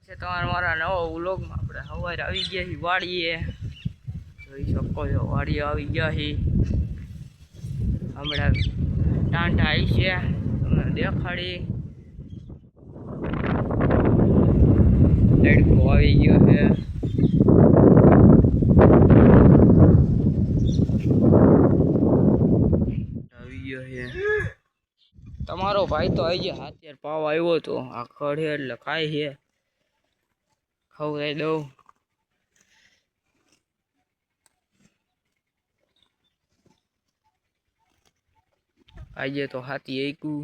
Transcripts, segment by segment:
છે તમારા મારા નવા વ્લોગમાં આપણે સવારે આવી ગયા છીએ વાડીએ જોઈ શકો છો વાડીએ આવી ગયા છીએ હમણાં ટાંટા આવી છે તમને દેખાડી તડકો આવી ગયો છે આવી ગયો છે તમારો ભાઈ તો આવી ગયા અત્યારે પાવ આવ્યો તો આ ખડે એટલે ખાય છે ખવડાવી દઉં આજે તો હાથી એકું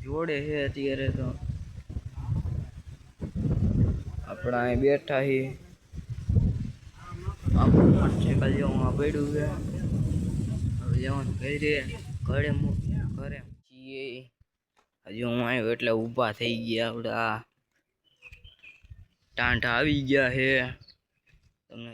જોડે છે અત્યારે તો આપણા અહીં બેઠા છીએ આપણું મોટરસાઇકલ જેવું પડ્યું છે હવે જવાનું ઘરે ઘરે છીએ હજુ હું આવ્યો એટલે ઊભા થઈ ગયા આપણા ટાંટા આવી ગયા છે તમને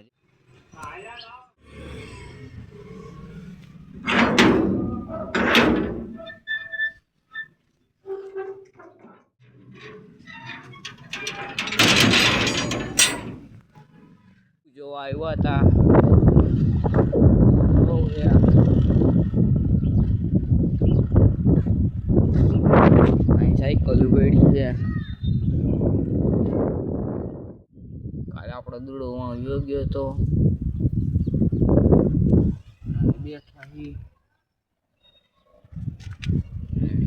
જો આવ્યા હતા અહીં સાયકલ ઉભેડી છે કાલે આપણો દૂડો યોગ્ય હતો બેઠા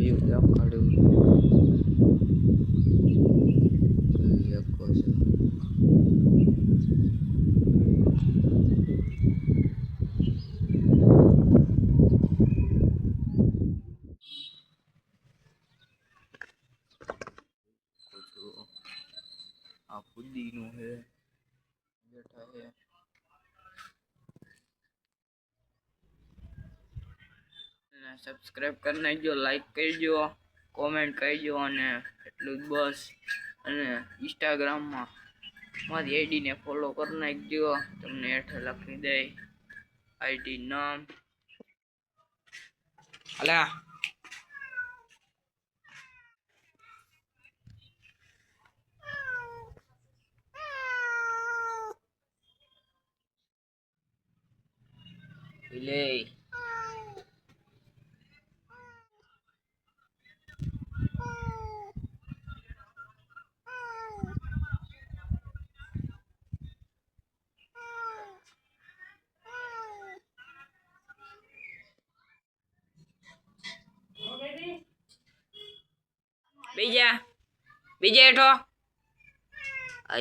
એવું દેખાડ્યું આ ફુદીનું છે બેઠા છે સબસ્ક્રાઇબ કરી નાખજો લાઈક કરજો કોમેન્ટ કરજો અને એટલું જ બસ અને ઇન્સ્ટાગ્રામમાં મારી આઈડીને ફોલો કરી નાખજો તમને હેઠળ લખી દે આઈડી નામ અલા લે બીજા હેઠો આ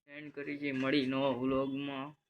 એન્ડ કરી છે મળી નવા વ્લોગમાં